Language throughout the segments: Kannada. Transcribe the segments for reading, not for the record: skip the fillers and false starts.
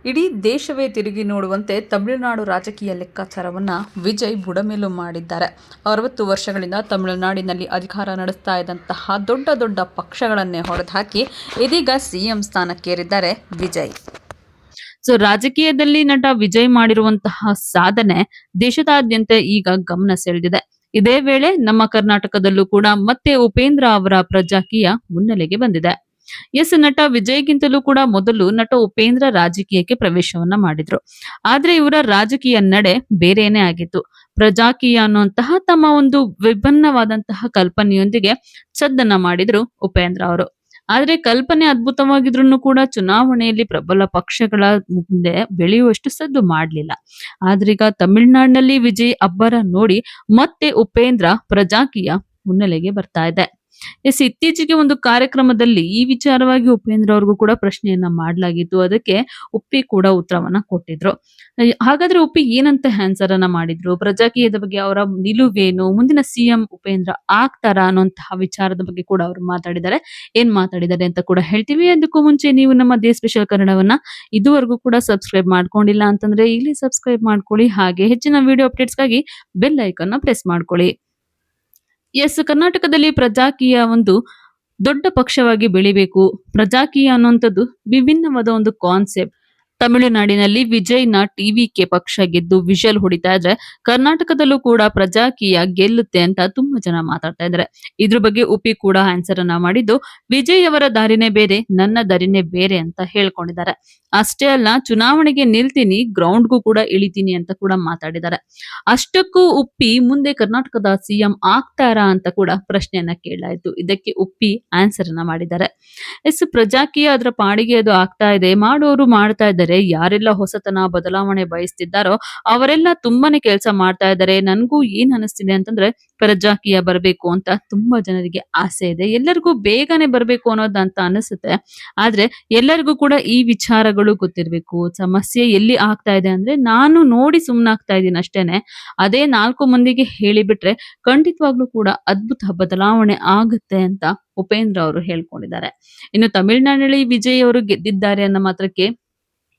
ಇಡೀ ದೇಶವೇ ತಿರುಗಿ ನೋಡುವಂತೆ ತಮಿಳುನಾಡು ರಾಜಕೀಯ ಲೆಕ್ಕಾಚಾರವನ್ನು ವಿಜಯ್ ಬುಡಮೇಲು ಮಾಡಿದ್ದಾರೆ. 60 ವರ್ಷಗಳಿಂದ ತಮಿಳುನಾಡಿನಲ್ಲಿ ಅಧಿಕಾರ ನಡೆಸ್ತಾ ಇದ್ದಂತಹ ದೊಡ್ಡ ದೊಡ್ಡ ಪಕ್ಷಗಳನ್ನೇ ಹೊಡೆದುಹಾಕಿ ಇದೀಗ ಸಿಎಂ ಸ್ಥಾನಕ್ಕೇರಿದ್ದಾರೆ ವಿಜಯ್. ರಾಜಕೀಯದಲ್ಲಿ ನಟ ವಿಜಯ್ ಮಾಡಿರುವಂತಹ ಸಾಧನೆ ದೇಶದಾದ್ಯಂತ ಈಗ ಗಮನ ಸೆಳೆದಿದೆ. ಇದೇ ವೇಳೆ ನಮ್ಮ ಕರ್ನಾಟಕದಲ್ಲೂ ಕೂಡ ಮತ್ತೆ ಉಪೇಂದ್ರ ಅವರ ಪ್ರಜಾಕೀಯ ಮುನ್ನೆಲೆಗೆ ಬಂದಿದೆ. ನಟ ವಿಜಯ್ಗಿಂತಲೂ ಕೂಡ ಮೊದಲು ನಟ ಉಪೇಂದ್ರ ರಾಜಕೀಯಕ್ಕೆ ಪ್ರವೇಶವನ್ನ ಮಾಡಿದ್ರು. ಆದ್ರೆ ಇವರ ರಾಜಕೀಯ ನಡೆ ಬೇರೆನೇ ಆಗಿತ್ತು. ಪ್ರಜಾಕೀಯ ಅನ್ನುವಂತಹ ತಮ್ಮ ಒಂದು ವಿಭಿನ್ನವಾದಂತಹ ಕಲ್ಪನೆಯೊಂದಿಗೆ ಸದ್ದನ್ನ ಮಾಡಿದ್ರು ಉಪೇಂದ್ರ ಅವರು. ಆದ್ರೆ ಕಲ್ಪನೆ ಅದ್ಭುತವಾಗಿದ್ರು ಕೂಡ ಚುನಾವಣೆಯಲ್ಲಿ ಪ್ರಬಲ ಪಕ್ಷಗಳ ಮುಂದೆ ಬೆಳೆಯುವಷ್ಟು ಸದ್ದು ಮಾಡಲಿಲ್ಲ. ಆದ್ರೀಗ ತಮಿಳುನಾಡಿನಲ್ಲಿ ವಿಜಯ್ ಅಬ್ಬರ ನೋಡಿ ಮತ್ತೆ ಉಪೇಂದ್ರ ಪ್ರಜಾಕೀಯ ಮುನ್ನೆಲೆಗೆ ಬರ್ತಾ ಇದೆ. ಇತ್ತೀಚೆಗೆ ಒಂದು ಕಾರ್ಯಕ್ರಮದಲ್ಲಿ ಈ ವಿಚಾರವಾಗಿ ಉಪೇಂದ್ರ ಅವ್ರಿಗೂ ಕೂಡ ಪ್ರಶ್ನೆಯನ್ನ ಮಾಡಲಾಗಿತ್ತು. ಅದಕ್ಕೆ ಉಪ್ಪಿ ಕೂಡ ಉತ್ತರವನ್ನ ಕೊಟ್ಟಿದ್ರು. ಹಾಗಾದ್ರೆ ಉಪ್ಪಿ ಏನಂತ ಆನ್ಸರ್ ಅನ್ನ ಮಾಡಿದ್ರು, ಪ್ರಜಾಕೀಯದ ಬಗ್ಗೆ ಅವರ ನಿಲುವೇನು, ಮುಂದಿನ ಸಿಎಂ ಉಪೇಂದ್ರ ಆಗ್ತಾರಾ ಅನ್ನುವಂತಹ ವಿಚಾರದ ಬಗ್ಗೆ ಕೂಡ ಅವರು ಮಾತಾಡಿದ್ದಾರೆ. ಏನ್ ಮಾತಾಡಿದ್ದಾರೆ ಅಂತ ಕೂಡ ಹೇಳ್ತೀವಿ. ಅದಕ್ಕೂ ಮುಂಚೆ ನೀವು ನಮ್ಮ ದೇ ಸ್ಪೆಷಲ್ ಕನ್ನಡವನ್ನ ಇದುವರೆಗೂ ಕೂಡ ಸಬ್ಸ್ಕ್ರೈಬ್ ಮಾಡ್ಕೊಂಡಿಲ್ಲ ಅಂತಂದ್ರೆ ಇಲ್ಲಿ ಸಬ್ಸ್ಕ್ರೈಬ್ ಮಾಡ್ಕೊಳ್ಳಿ. ಹಾಗೆ ಹೆಚ್ಚಿನ ವಿಡಿಯೋ ಅಪ್ಡೇಟ್ಸ್ಗಾಗಿ ಬೆಲ್ ಐಕಾನ್ ನ ಪ್ರೆಸ್ ಮಾಡ್ಕೊಳ್ಳಿ. ಕರ್ನಾಟಕದಲ್ಲಿ ಪ್ರಜಾಕೀಯ ಒಂದು ದೊಡ್ಡ ಪಕ್ಷವಾಗಿ ಬೆಳಿಬೇಕು. ಪ್ರಜಾಕೀಯ ಅನ್ನುವಂಥದ್ದು ವಿಭಿನ್ನವಾದ ಒಂದು ಕಾನ್ಸೆಪ್ಟ್. ತಮಿಳುನಾಡಿನಲ್ಲಿ ವಿಜಯ್ನ ಟಿವಿಕೆ ಪಕ್ಷ ಗೆದ್ದು ವಿಷಲ್ ಹೊಡಿತಾ ಇದ್ರೆ ಕರ್ನಾಟಕದಲ್ಲೂ ಕೂಡ ಪ್ರಜಾಕೀಯ ಗೆಲ್ಲುತ್ತೆ ಅಂತ ತುಂಬಾ ಜನ ಮಾತಾಡ್ತಾ ಇದ್ದಾರೆ. ಇದ್ರ ಬಗ್ಗೆ ಉಪಿ ಕೂಡ ಆನ್ಸರ್ ಅನ್ನ ಮಾಡಿದ್ದು, ವಿಜಯ್ ಅವರ ದಾರಿನೇ ಬೇರೆ, ನನ್ನ ದಾರಿನೇ ಬೇರೆ ಅಂತ ಹೇಳ್ಕೊಂಡಿದ್ದಾರೆ. ಅಷ್ಟೇ ಅಲ್ಲ, ಚುನಾವಣೆಗೆ ನಿಲ್ತೀನಿ, ಗ್ರೌಂಡ್ಗೂ ಕೂಡ ಇಳಿತೀನಿ ಅಂತ ಕೂಡ ಮಾತಾಡಿದ್ದಾರೆ. ಅಷ್ಟಕ್ಕೂ ಉಪ್ಪಿ ಮುಂದೆ ಕರ್ನಾಟಕದ ಸಿಎಂ ಆಗ್ತಾರಾ ಅಂತ ಕೂಡ ಪ್ರಶ್ನೆಯನ್ನ ಕೇಳಲಾಯಿತು. ಇದಕ್ಕೆ ಉಪ್ಪಿ ಆನ್ಸರ್ ಅನ್ನ ಮಾಡಿದ್ದಾರೆ. ಪ್ರಜಾಕೀಯ ಅದರ ಪಾಡಿಗೆ ಅದು ಆಗ್ತಾ ಇದೆ, ಮಾಡೋರು ಮಾಡ್ತಾ ಇದ್ದಾರೆ. ಯಾರೆಲ್ಲ ಹೊಸತನ ಬದಲಾವಣೆ ಬಯಸ್ತಿದ್ದಾರೋ ಅವರೆಲ್ಲ ತುಂಬಾನೇ ಕೆಲಸ ಮಾಡ್ತಾ ಇದ್ದಾರೆ. ನನ್ಗೂ ಏನ್ ಅನಿಸ್ತಿದೆ ಅಂತಂದ್ರೆ ಪ್ರಜಾಕೀಯ ಬರಬೇಕು ಅಂತ ತುಂಬಾ ಜನರಿಗೆ ಆಸೆ ಇದೆ. ಎಲ್ಲರಿಗೂ ಬೇಗನೆ ಬರಬೇಕು ಅನ್ನೋದಂತ ಅನಿಸುತ್ತೆ. ಆದ್ರೆ ಎಲ್ಲರಿಗೂ ಕೂಡ ಈ ವಿಚಾರಗಳು ಗೊತ್ತಿರ್ಬೇಕು. ಸಮಸ್ಯೆ ಎಲ್ಲಿ ಆಗ್ತಾ ಇದೆ ಅಂದ್ರೆ ನಾನು ನೋಡಿ ಸುಮ್ನಾಗ್ತಾ ಇದ್ದೀನಿ ಅಷ್ಟೇನೆ. ಅದೇ 4 ಮಂದಿಗೆ ಹೇಳಿಬಿಟ್ರೆ ಖಂಡಿತವಾಗ್ಲೂ ಕೂಡ ಅದ್ಭುತ ಬದಲಾವಣೆ ಆಗುತ್ತೆ ಅಂತ ಉಪೇಂದ್ರ ಅವರು ಹೇಳ್ಕೊಂಡಿದ್ದಾರೆ. ಇನ್ನು ತಮಿಳುನಾಡಿನಲ್ಲಿ ವಿಜಯ್ ಅವರು ಗೆದ್ದಿದ್ದಾರೆ ಅನ್ನೋ ಮಾತ್ರಕ್ಕೆ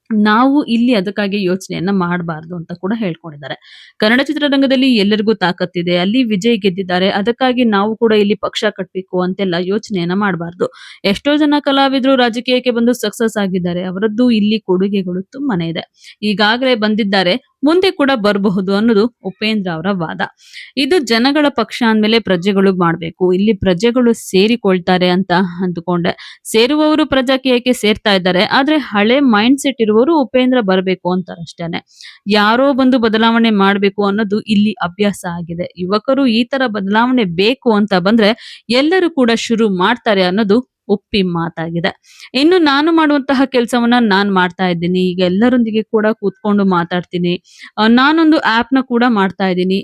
ನಾವು ಇಲ್ಲಿ ಅದಕ್ಕಾಗಿ ಯೋಚನೆಯನ್ನ ಮಾಡಬಾರ್ದು ಅಂತ ಕೂಡ ಹೇಳ್ಕೊಂಡಿದ್ದಾರೆ. ಕನ್ನಡ ಚಿತ್ರರಂಗದಲ್ಲಿ ಎಲ್ಲರಿಗೂ ತಾಕತ್ತಿದೆ, ಅಲ್ಲಿ ವಿಜಯ್ ಗೆದ್ದಿದ್ದಾರೆ, ಅದಕ್ಕಾಗಿ ನಾವು ಕೂಡ ಇಲ್ಲಿ ಪಕ್ಷ ಕಟ್ಟಬೇಕು ಅಂತೆಲ್ಲ ಯೋಚನೆಯನ್ನ ಮಾಡಬಾರ್ದು. ಎಷ್ಟೋ ಜನ ಕಲಾವಿದರು ರಾಜಕೀಯಕ್ಕೆ ಬಂದು ಸಕ್ಸಸ್ ಆಗಿದ್ದಾರೆ. ಅವರದ್ದು ಇಲ್ಲಿ ಕೊಡುಗೆಗಳು ತುಂಬಾನೇ ಇದೆ. ಈಗಾಗಲೇ ಬಂದಿದ್ದಾರೆ, ಮುಂದೆ ಕೂಡ ಬರಬಹುದು ಅನ್ನೋದು ಉಪೇಂದ್ರ ಅವರ ವಾದ. ಇದು ಜನಗಳ ಪಕ್ಷ ಅಂದ್ಮೇಲೆ ಪ್ರಜೆಗಳು ಮಾಡ್ಬೇಕು, ಇಲ್ಲಿ ಪ್ರಜೆಗಳು ಸೇರಿಕೊಳ್ತಾರೆ ಅಂತ ಅಂದುಕೊಂಡೆ. ಸೇರುವವರು ಪ್ರಜಾಕೀಯಕ್ಕೆ ಸೇರ್ತಾ ಇದ್ದಾರೆ. ಆದ್ರೆ ಹಳೆ ಮೈಂಡ್ ಸೆಟ್ ಇರುವವರು ಉಪೇಂದ್ರ ಬರಬೇಕು ಅಂತಾರೆ ಅಷ್ಟೇನೆ. ಯಾರೋ ಬಂದು ಬದಲಾವಣೆ ಮಾಡ್ಬೇಕು ಅನ್ನೋದು ಇಲ್ಲಿ ಅಭ್ಯಾಸ ಆಗಿದೆ. ಯುವಕರು ಈ ತರ ಬದಲಾವಣೆ ಬೇಕು ಅಂತ ಬಂದ್ರೆ ಎಲ್ಲರೂ ಕೂಡ ಶುರು ಮಾಡ್ತಾರೆ ಅನ್ನೋದು ಉಪ್ಪಿ ಮಾತಾಗಿದೆ. ಇನ್ನು ನಾನು ಮಾಡುವಂತಹ ಕೆಲಸವನ್ನ ನಾನ್ ಮಾಡ್ತಾ ಇದ್ದೀನಿ. ಈಗ ಎಲ್ಲರೊಂದಿಗೆ ಕೂಡ ಕೂತ್ಕೊಂಡು ಮಾತಾಡ್ತೀನಿ. ನಾನೊಂದು ಆಪ್ ನ ಕೂಡ ಮಾಡ್ತಾ ಇದ್ದೀನಿ.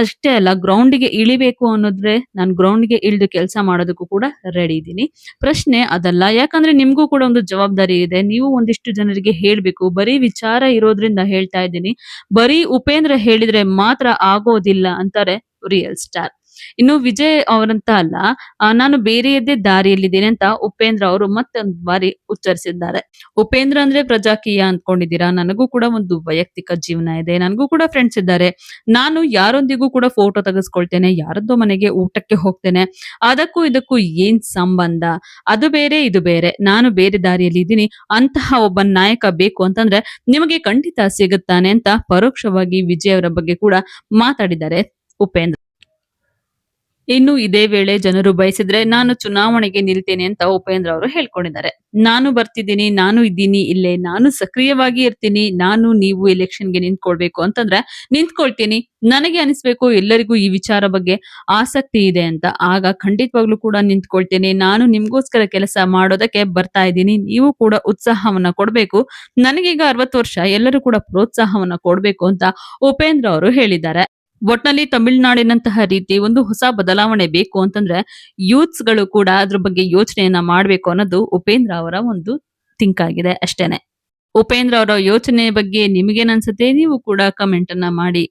ಅಷ್ಟೇ ಅಲ್ಲ, ಗ್ರೌಂಡಿಗೆ ಇಳಿಬೇಕು ಅನ್ನೋದ್ರೆ ನಾನು ಗ್ರೌಂಡ್ಗೆ ಇಳಿದು ಕೆಲಸ ಮಾಡೋದಕ್ಕೂ ಕೂಡ ರೆಡಿ ಇದ್ದೀನಿ. ಪ್ರಶ್ನೆ ಅದಲ್ಲ, ಯಾಕಂದ್ರೆ ನಿಮ್ಗೂ ಕೂಡ ಒಂದು ಜವಾಬ್ದಾರಿ ಇದೆ. ನೀವು ಒಂದಿಷ್ಟು ಜನರಿಗೆ ಹೇಳ್ಬೇಕು. ಬರೀ ವಿಚಾರ ಇರೋದ್ರಿಂದ ಹೇಳ್ತಾ ಇದ್ದೀನಿ, ಬರೀ ಉಪೇಂದ್ರ ಹೇಳಿದ್ರೆ ಮಾತ್ರ ಆಗೋದಿಲ್ಲ ಅಂತಾರೆ ರಿಯಲ್ ಸ್ಟಾರ್. ಇನ್ನು ವಿಜಯ್ ಅವರಂತ ಅಲ್ಲ, ನಾನು ಬೇರೆಯದ್ದೇ ದಾರಿಯಲ್ಲಿದ್ದೇನೆ ಅಂತ ಉಪೇಂದ್ರ ಅವರು ಮತ್ತೊಂದು ಬಾರಿ ಉಚ್ಚರಿಸಿದ್ದಾರೆ. ಉಪೇಂದ್ರ ಅಂದ್ರೆ ಪ್ರಜಾಕೀಯ ಅಂದ್ಕೊಂಡಿದ್ದೀರಾ? ನನಗೂ ಕೂಡ ಒಂದು ವೈಯಕ್ತಿಕ ಜೀವನ ಇದೆ, ನನಗೂ ಕೂಡ ಫ್ರೆಂಡ್ಸ್ ಇದ್ದಾರೆ. ನಾನು ಯಾರೊಂದಿಗೂ ಕೂಡ ಫೋಟೋ ತೆಗೆಸ್ಕೊಳ್ತೇನೆ, ಯಾರದ್ದೋ ಮನೆಗೆ ಊಟಕ್ಕೆ ಹೋಗ್ತೇನೆ. ಅದಕ್ಕೂ ಇದಕ್ಕೂ ಏನ್ ಸಂಬಂಧ? ಅದು ಬೇರೆ ಇದು ಬೇರೆ. ನಾನು ಬೇರೆ ದಾರಿಯಲ್ಲಿ ಇದ್ದೀನಿ. ಅಂತಹ ಒಬ್ಬ ನಾಯಕ ಬೇಕು ಅಂತಂದ್ರೆ ನಿಮಗೆ ಖಂಡಿತ ಸಿಗುತ್ತಾನೆ ಅಂತ ಪರೋಕ್ಷವಾಗಿ ವಿಜಯ್ ಅವರ ಬಗ್ಗೆ ಕೂಡ ಮಾತಾಡಿದ್ದಾರೆ ಉಪೇಂದ್ರ. ಇನ್ನು ಇದೇ ವೇಳೆ ಜನರು ಬಯಸಿದ್ರೆ ನಾನು ಚುನಾವಣೆಗೆ ನಿಲ್ತೇನೆ ಅಂತ ಉಪೇಂದ್ರ ಅವರು ಹೇಳ್ಕೊಂಡಿದ್ದಾರೆ. ನಾನು ಬರ್ತಿದ್ದೀನಿ, ನಾನು ಇದ್ದೀನಿ ಇಲ್ಲೇ, ನಾನು ಸಕ್ರಿಯವಾಗಿ ಇರ್ತೀನಿ, ನಾನು ನೀವು ಎಲೆಕ್ಷನ್ಗೆ ನಿಂತ್ಕೊಳ್ಬೇಕು ಅಂತಂದ್ರೆ ನಿಂತ್ಕೊಳ್ತೀನಿ. ನನಗೆ ಅನಿಸ್ಬೇಕು ಎಲ್ಲರಿಗೂ ಈ ವಿಚಾರ ಬಗ್ಗೆ ಆಸಕ್ತಿ ಇದೆ ಅಂತ, ಆಗ ಖಂಡಿತವಾಗ್ಲೂ ಕೂಡ ನಿಂತ್ಕೊಳ್ತೇನೆ. ನಾನು ನಿಮ್ಗೋಸ್ಕರ ಕೆಲಸ ಮಾಡೋದಕ್ಕೆ ಬರ್ತಾ ಇದ್ದೀನಿ, ನೀವು ಕೂಡ ಉತ್ಸಾಹವನ್ನ ಕೊಡ್ಬೇಕು. ನನಗೀಗ 60 ವರ್ಷ, ಎಲ್ಲರೂ ಕೂಡ ಪ್ರೋತ್ಸಾಹವನ್ನ ಕೊಡ್ಬೇಕು ಅಂತ ಉಪೇಂದ್ರ ಅವರು ಹೇಳಿದ್ದಾರೆ. ಒಟ್ನಲ್ಲಿ ತಮಿಳುನಾಡಿನಂತಹ ರೀತಿ ಒಂದು ಹೊಸ ಬದಲಾವಣೆ ಬೇಕು ಅಂತಂದ್ರೆ ಯೂತ್ಸ್ ಗಳು ಕೂಡ ಅದ್ರ ಬಗ್ಗೆ ಯೋಚನೆಯನ್ನ ಮಾಡ್ಬೇಕು ಅನ್ನೋದು ಉಪೇಂದ್ರ ಅವರ ಒಂದು ಥಿಂಕ್ ಆಗಿದೆ ಅಷ್ಟೇನೆ. ಉಪೇಂದ್ರ ಅವರ ಯೋಚನೆ ಬಗ್ಗೆ ನಿಮಗೇನ್ ಅನ್ಸುತ್ತೆ? ನೀವು ಕೂಡ ಕಮೆಂಟ್ ಅನ್ನ ಮಾಡಿ.